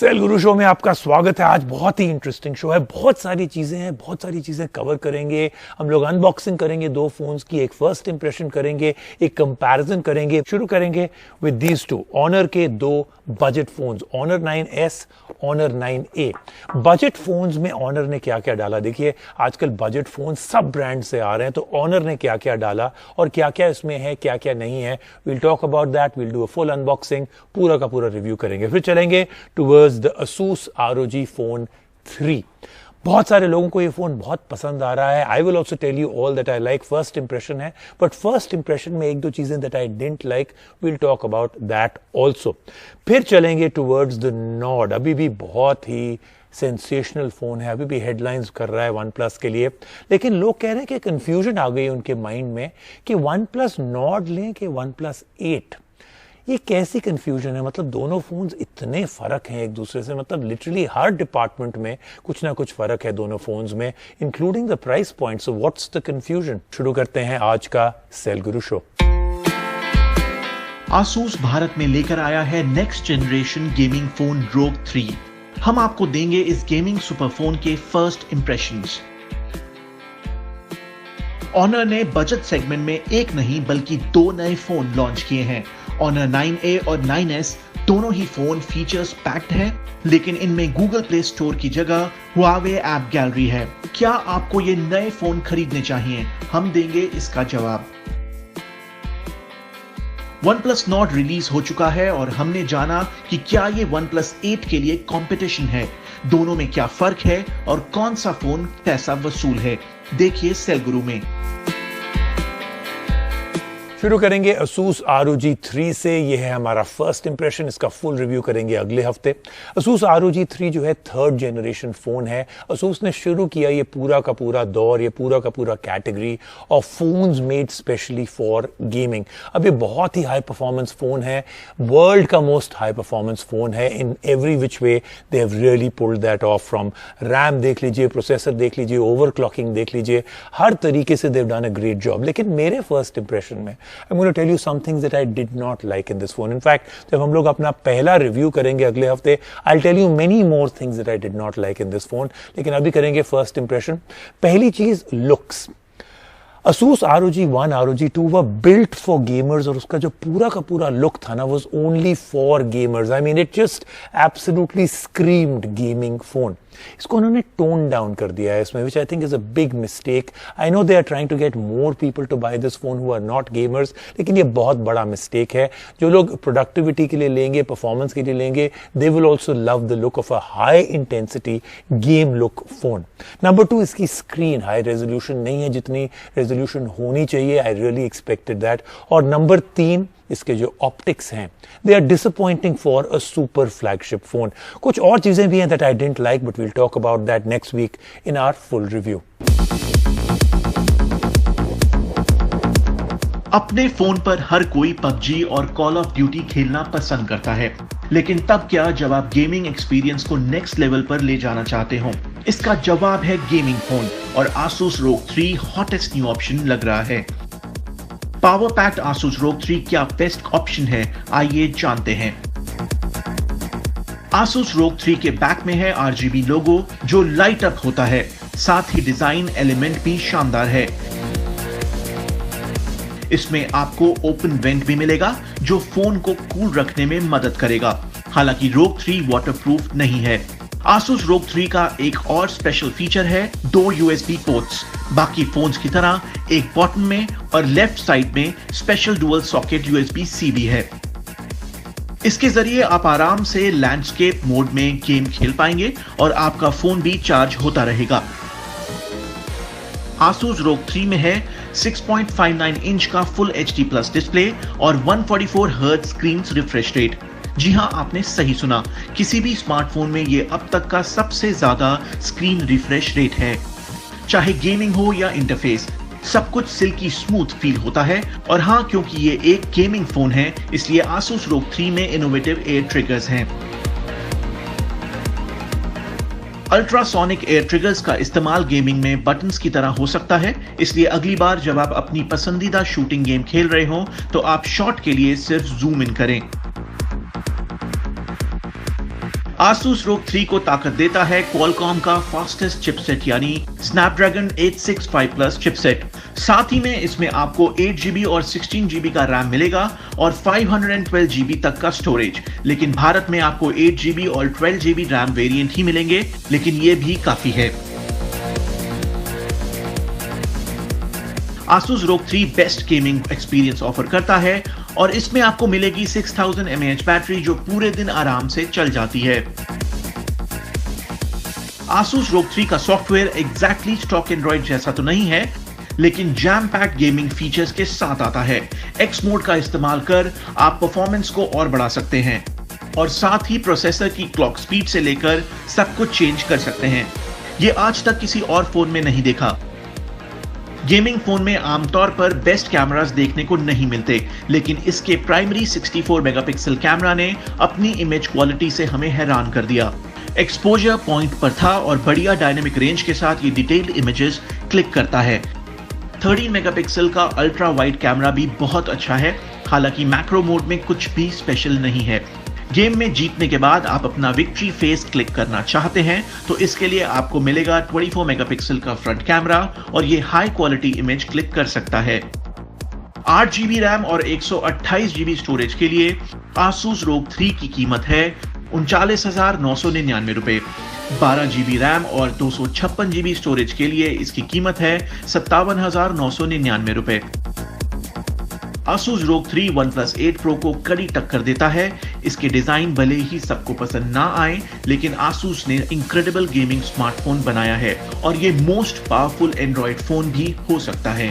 Cell गुरु show में आपका स्वागत है। आज बहुत ही इंटरेस्टिंग शो है, बहुत सारी चीजें कवर करेंगे। हम लोग अनबॉक्सिंग करेंगे दो फोन्स की, एक फर्स्ट इंप्रेशन करेंगे, एक कंपैरिजन करेंगे। शुरू करेंगे विद दीज टू ऑनर के दो budget phones, Honor 9S, Honor 9A। Budget phones में ऑनर ने क्या क्या डाला, देखिए आजकल बजट फोन सब ब्रांड से आ रहे हैं, तो ऑनर ने क्या क्या डाला और क्या क्या इसमें है, क्या क्या नहीं है। Will talk about that, will do a full unboxing, पूरा का पूरा रिव्यू करेंगे। फिर चलेंगे towards the Asus ROG Phone 3। बहुत सारे लोगों को ये फोन बहुत पसंद आ रहा है। I will also tell you all that I like. First impression है, बट फर्स्ट इंप्रेशन में एक दो चीजें that I didn't like, will talk about that also. फिर चलेंगे टुवर्ड्स द नॉड। अभी भी बहुत ही सेंसेशनल फोन है, अभी भी हेडलाइंस कर रहा है वन प्लस के लिए, लेकिन लोग कह रहे हैं कि कंफ्यूजन आ गई उनके माइंड में कि वन प्लस नॉड लें कि वन प्लस 8। ये कैसी कंफ्यूजन है, मतलब दोनों फोन्स इतने फर्क हैं एक दूसरे से, मतलब लिटरली हर डिपार्टमेंट में कुछ ना कुछ फर्क है दोनों फोन्स में, including the price point. So what's the confusion. शुरू करते हैं आज का सेल गुरु शो। Asus भारत में लेकर आया है next generation gaming phone ROG 3। हम आपको देंगे इस गेमिंग सुपरफोन के फर्स्ट इंप्रेशंस। ऑनर ने बजट सेगमेंट में एक नहीं बल्कि दो नए फोन लॉन्च किए हैं। ऑनर 9A और 9S दोनों ही फोन फीचर्स पैक्ड हैं, लेकिन इनमें गूगल प्ले स्टोर की जगह Huawei ऐप गैलरी है। क्या आपको ये नए फोन खरीदने चाहिए? हम देंगे इसका जवाब। OnePlus Nord रिलीज हो चुका है और हमने जाना कि क्या ये OnePlus 8 के लिए कंपटीशन है, दोनों में क्या फर्क है और कौन सा फोन पैसा वसूल है। देखिए सेल गुरु में। शुरू करेंगे Asus ROG 3 से। यह है हमारा फर्स्ट इंप्रेशन, इसका फुल रिव्यू करेंगे अगले हफ्ते। Asus ROG 3 जो है थर्ड जनरेशन फोन है। Asus ने शुरू किया ये पूरा का पूरा दौर, ये पूरा का पूरा category of phones made specially for gaming. अब ये बहुत ही हाई परफॉर्मेंस फोन है, वर्ल्ड का मोस्ट हाई परफॉर्मेंस फोन है in every which way. They have really pulled that of, from RAM देख लीजिए, प्रोसेसर देख लीजिए, ओवरक्लॉकिंग देख लीजिए, हर तरीके से they have done a great job. लेकिन मेरे फर्स्ट इंप्रेशन में I'm going to tell you some things that I did not like in this phone. In fact, जब हम लोग अपना पहला रिव्यू करेंगे अगले हफ्ते, I'll tell you many more things that I did not like in this phone. लेकिन अभी करेंगे फर्स्ट इंप्रेशन। पहली चीज looks. Asus ROG 1, ROG 2 were built for gamers और उसका जो पूरा का पूरा लुक था ना was only for gamers. I mean, it just absolutely screamed gaming phone. इसको उन्होंने टोन डाउन कर दिया है इसमें, which I think is a big mistake. I know they are trying to get more people to buy this phone who are not gamers, लेकिन ये बहुत बड़ा मिस्टेक है। जो लोग प्रोडक्टिविटी के लिए लेंगे, परफॉर्मेंस के लिए लेंगे, they will also love the look of a high intensity game look phone. Number 2, इसकी स्क्रीन हाई रेजोल्यूशन नहीं है जितनी रेजोल्यूशन होनी चाहिए। I really expected that. और नंबर 3, इसके जो ऑप्टिक्स हैं, they are disappointing for a super flagship phone. कुछ और चीजें भी हैं that I didn't like, but we'll talk about that next week in our full review. अपने फोन पर हर कोई PUBG और कॉल ऑफ ड्यूटी खेलना पसंद करता है, लेकिन तब क्या जब आप गेमिंग एक्सपीरियंस को नेक्स्ट लेवल पर ले जाना चाहते हो? इसका जवाब है गेमिंग फोन, और Asus ROG 3 hottest new option लग रहा है। पावर पैक्ड Asus ROG 3 क्या बेस्ट ऑप्शन है, आइए जानते हैं। Asus ROG 3 के बैक में है RGB लोगो जो लाइट अप होता है, साथ ही डिजाइन एलिमेंट भी शानदार है। इसमें आपको ओपन वेंट भी मिलेगा जो फोन को कूल रखने में मदद करेगा। हालांकि ROG 3 वाटरप्रूफ नहीं है। Asus ROG 3 का एक और स्पेशल फीचर है 2 USB पोर्ट्स। बाकी फोन्स की तरह एक बॉटम में और लेफ्ट साइड में स्पेशल डुअल सॉकेट USB-C भी है। इसके जरिए आप आराम से लैंडस्केप मोड में गेम खेल पाएंगे और आपका फोन भी चार्ज होता रहेगा। Asus ROG 3 में है 6.59 इंच का फुल HD+ डिस्प्ले और 144 हर्ट्ज स्क्रीन रिफ्रेश रेट। जी हां, आपने सही सुना, किसी भी स्मार्टफोन में ये अब तक का सबसे ज्यादा स्क्रीन रिफ्रेश रेट है। चाहे गेमिंग हो या इंटरफेस, सब कुछ सिल्की स्मूथ फील होता है। और हां, क्योंकि ये एक गेमिंग फोन है, इसलिए Asus ROG 3 में इनोवेटिव एयर ट्रिगर्स हैं। अल्ट्रासोनिक एयर ट्रिगर्स का इस्तेमाल गेमिंग में बटन्स की तरह हो सकता है, इसलिए अगली बार जब आप अपनी पसंदीदा शूटिंग गेम खेल रहे हो तो आप शॉट के लिए सिर्फ जूम इन करें। Asus ROG 3 को ताकत देता है Qualcomm का फास्टेस्ट चिपसेट यानी Snapdragon 865 Plus चिपसेट। साथ ही में इसमें आपको 8GB और 16GB का रैम मिलेगा और 512GB तक का स्टोरेज। लेकिन भारत में आपको 8GB और 12GB रैम वेरिएंट ही मिलेंगे, लेकिन ये भी काफी है। Asus ROG 3 best gaming experience offer करता है और इसमें आपको मिलेगी 6000 mAh बैटरी जो पूरे दिन आराम से चल जाती है। Asus ROG 3 का सॉफ्टवेयर एग्जैक्टली स्टॉक एंड्रॉइड जैसा तो नहीं है, लेकिन जैम पैक गेमिंग फीचर्स के साथ आता है। X मोड का इस्तेमाल कर आप परफॉर्मेंस को और बढ़ा सकते हैं और साथ ही प्रोसेसर की क्लॉक स्पीड से लेकर सब कुछ चेंज कर सकते हैं। ये आज तक किसी और फोन में नहीं देखा। गेमिंग फोन में आमतौर पर बेस्ट कैमरास देखने को नहीं मिलते, लेकिन इसके प्राइमरी 64 मेगापिक्सल कैमरा ने अपनी इमेज क्वालिटी से हमें हैरान कर दिया। एक्सपोजर पॉइंट पर था और बढ़िया डायनेमिक रेंज के साथ ये डिटेल्ड इमेजेस क्लिक करता है। 13 मेगापिक्सल का अल्ट्रा वाइड कैमरा भी बहुत अच्छा है, हालांकि मैक्रो मोड में कुछ भी स्पेशल नहीं है। गेम में जीतने के बाद आप अपना विक्ट्री फेस क्लिक करना चाहते हैं तो इसके लिए आपको मिलेगा 24 मेगापिक्सल का फ्रंट कैमरा और ये हाई क्वालिटी इमेज क्लिक कर सकता है। 8GB रैम और 128GB स्टोरेज के लिए Asus ROG 3 की कीमत है 39,999 रुपए। 12GB रैम और 256GB स्टोरेज के लिए इसकी कीमत है 57,999 रुपए। Asus ROG 3 OnePlus 8 Pro को कड़ी टक्कर देता है। इसके डिजाइन भले ही सबको पसंद ना आए, लेकिन Asus ने इंक्रेडिबल गेमिंग स्मार्टफोन बनाया है और ये मोस्ट पावरफुल एंड्रॉइड फोन भी हो सकता है।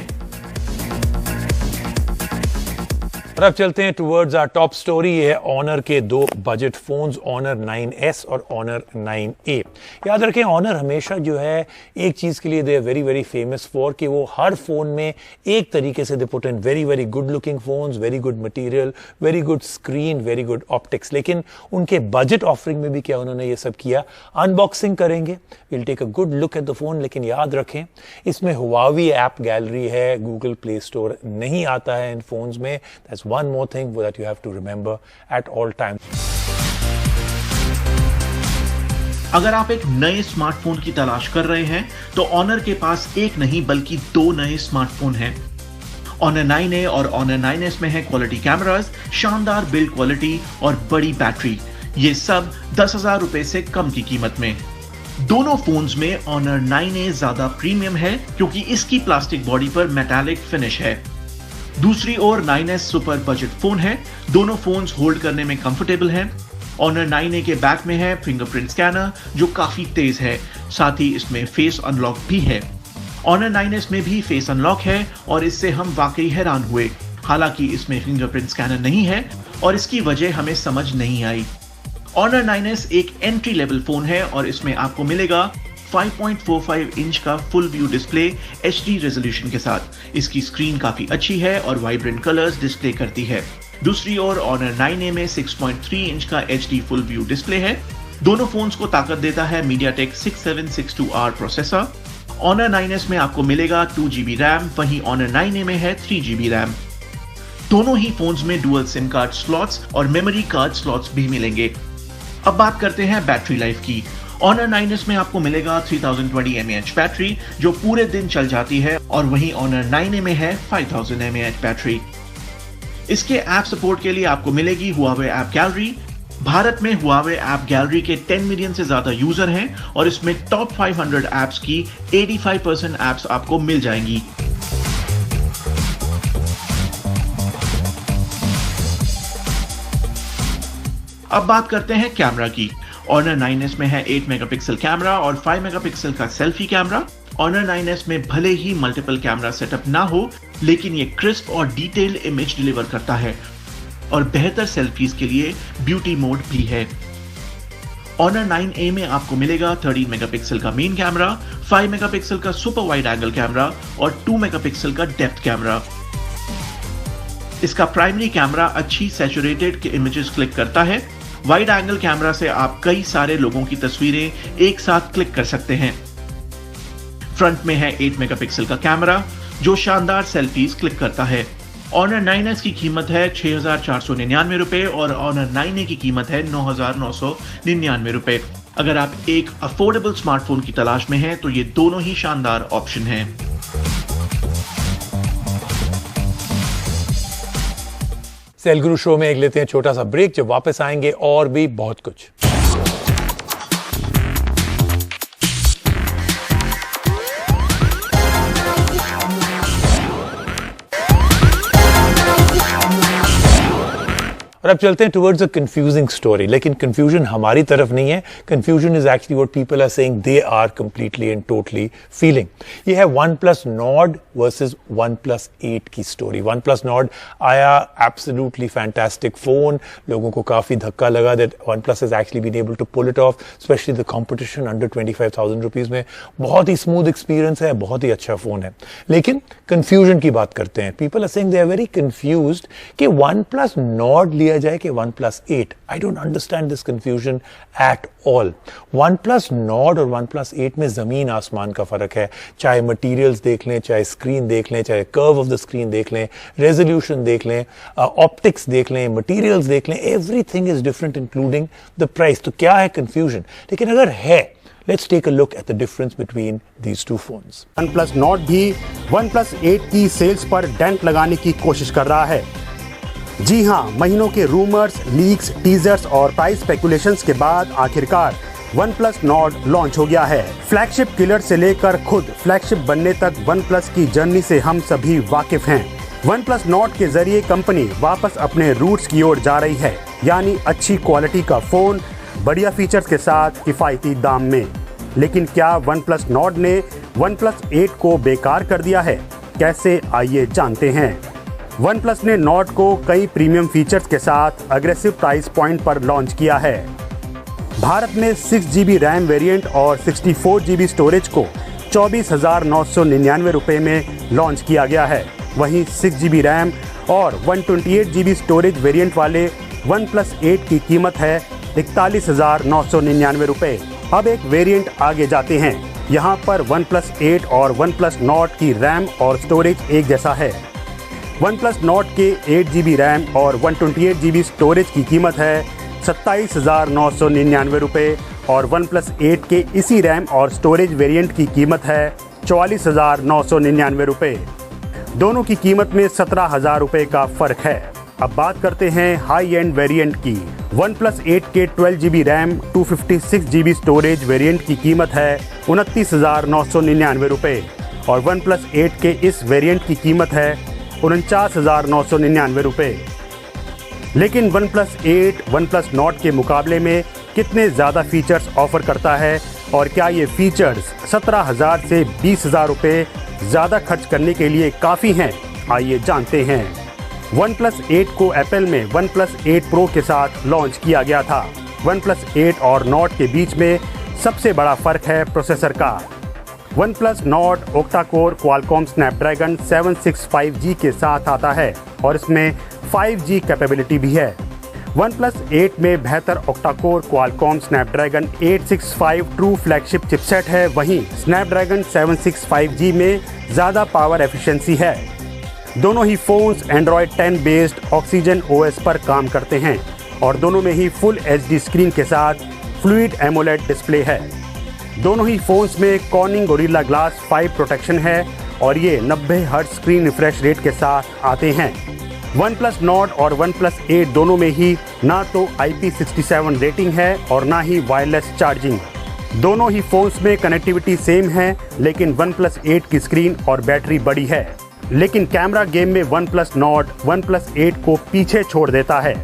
और अब चलते हैं टुवर्ड्स आवर टॉप स्टोरी। ये है Honor के दो बजट फोन्स, Honor 9S और Honor 9A। याद रखें, Honor हमेशा जो है एक चीज के लिए they very very famous for कि वो हर फोन में एक तरीके से they put in very very good looking phones, very good material, very good screen, very good optics. लेकिन उनके बजट ऑफरिंग में भी क्या उन्होंने ये सब किया। अनबॉक्सिंग करेंगे, will take a good look at the phone, लेकिन याद रखें इसमें Huawei ऐप गैलरी है, गूगल प्ले स्टोर नहीं आता है इन फोन्स में। That's one more thing that you have to remember at all times. अगर आप एक नए स्मार्टफोन की तलाश कर रहे हैं तो Honor के पास एक नहीं बल्कि दो नए स्मार्टफोन हैं। Honor 9A और Honor 9S में है क्वालिटी कैमरास, शानदार बिल्ड क्वालिटी और बड़ी बैटरी। ये सब 10,000 रुपए से कम की कीमत में। दोनों फोन्स में Honor 9A ज्यादा प्रीमियम है क्योंकि इसकी प्लास्टिक बॉडी पर मेटालिक फिनिश है। दूसरी ओर 9S सुपर बजट फोन है। दोनों फोन्स होल्ड करने में कंफर्टेबल हैं। Honor 9A के बैक में है फिंगरप्रिंट स्कैनर जो काफी तेज है, साथ ही इसमें फेस अनलॉक भी है। Honor 9S में भी फेस अनलॉक है और इससे हम वाकई हैरान हुए। हालांकि इसमें फिंगरप्रिंट स्कैनर नहीं है और इसकी वजह हमें समझ नहीं आई। Honor 9S एक एंट्री लेवल फोन है और इसमें आपको मिलेगा 5.45 इंच का full view display HD resolution के साथ। इसकी स्क्रीन काफी अच्छी है और वाइब्रेंट कलर्स डिस्प्ले करती है। दूसरी ओर Honor 9A में 6.3 इंच का HD फुल व्यू डिस्प्ले है। दोनों फोन्स को ताकत देता है MediaTek 6762R processor. Honor 9S में आपको मिलेगा 2GB रैम, वहीं Honor 9A में है 3GB रैम। दोनों ही फोन्स में डुअल सिम कार्ड स्लॉट्स और मेमोरी कार्ड स्लॉट्स भी मिलेंगे। अब बात करते हैं बैटरी लाइफ की। Honor 9S में आपको मिलेगा 3020 mAh बैटरी जो पूरे दिन चल जाती है और वहीं Honor 9A में है 5000 mAh बैटरी। इसके ऐप सपोर्ट के लिए आपको मिलेगी Huawei ऐप गैलरी। भारत में Huawei ऐप गैलरी के 10 मिलियन से ज्यादा यूजर हैं और इसमें टॉप 500 ऐप्स की 85% ऐप्स आपको मिल जाएंगी। अब बात करते हैं कैमरा की। Honor 9S में है 8 मेगापिक्सल कैमरा और 5 मेगापिक्सल का सेल्फी कैमरा। Honor 9S में भले ही मल्टीपल कैमरा सेटअप ना हो, लेकिन ये क्रिस्प और डिटेल्ड इमेज डिलीवर करता है और बेहतर सेल्फीज के लिए ब्यूटी मोड भी है। Honor 9A में आपको मिलेगा 13 मेगापिक्सल का मेन कैमरा, 5 मेगापिक्सल का सुपर वाइड एंगल कैमरा और 2 मेगापिक्सल का डेप्थ कैमरा। इसका प्राइमरी कैमरा अच्छी सैचुरेटेड के इमेजेस क्लिक करता है। वाइड एंगल कैमरा से आप कई सारे लोगों की तस्वीरें एक साथ क्लिक कर सकते हैं। फ्रंट में है 8 मेगापिक्सल का कैमरा जो शानदार सेल्फीज क्लिक करता है। Honor 9S की कीमत है 6,499 रुपए और Honor 9A की कीमत है 9,999 रुपए। अगर आप एक अफोर्डेबल स्मार्टफोन की तलाश में हैं तो ये दोनों ही शानदार ऑप्शन हैं। सेल गुरु शो में एक लेते हैं छोटा सा ब्रेक, जब वापस आएंगे और भी बहुत कुछ। और अब चलते हैं टुवर्ड्स अ कंफ्यूजिंग स्टोरी, लेकिन कंफ्यूजन हमारी तरफ नहीं है। Confusion is actually what people are saying they are completely and totally feeling. ये है OnePlus Nord वर्सेस OnePlus 8 की स्टोरी। OnePlus Nord आया, एब्सोल्युटली फैंटास्टिक फोन, लोगों को काफी धक्का लगा that OnePlus has actually been able to pull it off, specially the competition under 25,000 rupees में। बहुत ही स्मूथ एक्सपीरियंस है, बहुत ही अच्छा फोन है। लेकिन कंफ्यूजन की बात करते हैं। People are saying they are very confused कि OnePlus Nord लिया जाए कि OnePlus 8। I don't understand this confusion at all. OnePlus Nord और OnePlus 8 में जमीन आसमान का फर्क है। चाहे मटेरियल्स देख लें, चाहे स्क्रीन देख लें, चाहे कर्व ऑफ द स्क्रीन देख लें, रेजोल्यूशन देख लें, ऑप्टिक्स देख लें, मटेरियल्स देख लें, everything is different including the price. तो क्या है कंफ्यूजन? लेकिन अगर है, let's take a look at the difference between these two phones. OnePlus Nord भी OnePlus 8 की सेल्स पर डेंट लगाने की कोशिश कर रहा है। जी हां, महीनों के रूमर्स, लीक्स, टीजर्स और प्राइस स्पेकुलेशंस के बाद आखिरकार OnePlus Nord लॉन्च हो गया है। फ्लैगशिप किलर से लेकर खुद फ्लैगशिप बनने तक OnePlus की जर्नी से हम सभी वाकिफ हैं। OnePlus Nord के जरिए कंपनी वापस अपने रूट्स की ओर जा रही है, यानी अच्छी क्वालिटी का फोन, बढ़िया फीचर्स के साथ किफायती दाम में। लेकिन क्या OnePlus Nord ने OnePlus 8 को बेकार कर दिया है? कैसे, आइए जानते हैं। OnePlus ने Nord को कई प्रीमियम फीचर्स के साथ अग्रेसिव प्राइस पॉइंट पर लॉन्च किया है। भारत में 6GB रैम वेरिएंट और 64GB स्टोरेज को 24,999 रुपए में लॉन्च किया गया है। वहीं 6GB रैम और 128GB स्टोरेज वेरिएंट वाले OnePlus 8 की कीमत है 41,999 रुपए। अब एक वेरिएंट आगे जाते हैं। यहाँ पर OnePlus 8 और OnePlus Nord की रैम और स्टोरेज एक जैसा है। OnePlus Nord के 8GB रैम और 128GB स्टोरेज की कीमत है 27,999 रुपए और OnePlus 8 के इसी रैम और स्टोरेज वेरिएंट की कीमत है 44,999 रुपए। दोनों की कीमत में 17,000 रुपए का फर्क है। अब बात करते हैं हाई एंड वेरिएंट की। OnePlus 8 के 12GB RAM 256GB storage variant की कीमत है 29,999 रुपए और OnePlus 8 के इस वेरिएंट की कीमत है 49,999 रुपए। लेकिन OnePlus 8 OnePlus Nord के मुकाबले में कितने ज़्यादा फीचर्स ऑफर करता है और क्या ये फीचर्स 17,000 से 20,000 रुपए ज़्यादा खर्च करने के लिए काफ़ी हैं? आइए जानते हैं। OnePlus 8 को एप्पल में OnePlus 8 Pro के साथ लॉन्च किया गया था। OnePlus 8 और Nord के बीच में सबसे बड़ा फ़र्क है प्रोसेसर का। OnePlus Nord Octa-core Qualcomm Snapdragon 765G के साथ आता है और इसमें 5G कैपेबिलिटी भी है। OnePlus 8 में बेहतर Octa-core Qualcomm Snapdragon 865 true flagship chipset है, वहीं Snapdragon 765G में ज़्यादा पावर एफिशिएंसी है। दोनों ही phones Android 10 based Oxygen OS पर काम करते हैं और दोनों में ही फुल HD स्क्रीन के साथ फ्लूइड AMOLED डिस्प्ले है। दोनों ही फोन्स में Corning Gorilla Glass 5 प्रोटेक्शन है और ये 90 हर्ट्ज स्क्रीन रिफ्रेश रेट के साथ आते हैं। OnePlus Nord और OnePlus 8 दोनों में ही ना तो IP67 रेटिंग है और ना ही वायरलेस चार्जिंग। दोनों ही फोन्स में कनेक्टिविटी सेम है, लेकिन OnePlus 8 की स्क्रीन और बैटरी बड़ी है। लेकिन कैमरा गेम में OnePlus Nord OnePlus 8 को पीछे छोड़ देता है।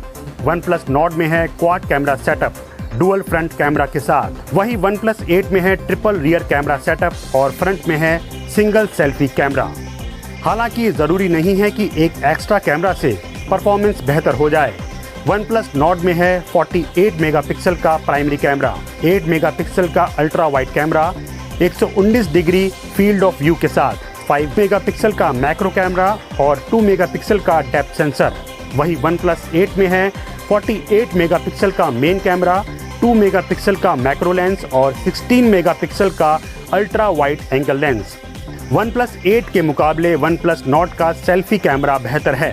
OnePlus Nord में है quad camera setup dual front camera के साथ, वहीं OnePlus 8 में है ट्रिपल रियर कैमरा सेटअप और फ्रंट में है सिंगल सेल्फी कैमरा। हालांकि जरूरी नहीं है कि एक एक्स्ट्रा कैमरा से परफॉर्मेंस बेहतर हो जाए। OnePlus Nord में है 48 मेगापिक्सल का प्राइमरी कैमरा, 8 मेगापिक्सल का ultra wide camera, 119 degree field of view के साथ, 5 मेगापिक्सल का मैक्रो कैमरा और 2 मेगापिक्सल का डेप्थ सेंसर। वहीं OnePlus 8 में है 48 मेगापिक्सल का मेन कैमरा, 2 मेगापिक्सल का मैक्रो लेंस और 16 मेगापिक्सल का ultra wide angle lens. OnePlus 8 के मुकाबले OnePlus Nord का सेल्फी कैमरा बेहतर है।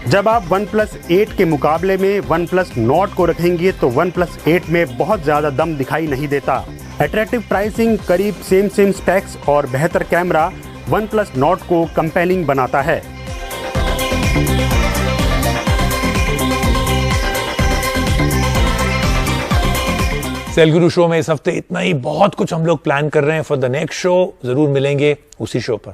जब आप OnePlus 8 के मुकाबले में OnePlus Nord को रखेंगे तो OnePlus 8 में बहुत ज़्यादा दम दिखाई नहीं देता। अट्रैक्टिव प्राइसिंग, करीब सेम स्पेक्स और बेहतर कैमरा OnePlus Nord को कंपेलिंग बनाता है। सेल गुरु शो में इस हफ्ते इतना ही। बहुत कुछ हम लोग प्लान कर रहे हैं फॉर द नेक्स्ट शो। जरूर मिलेंगे उसी शो पर।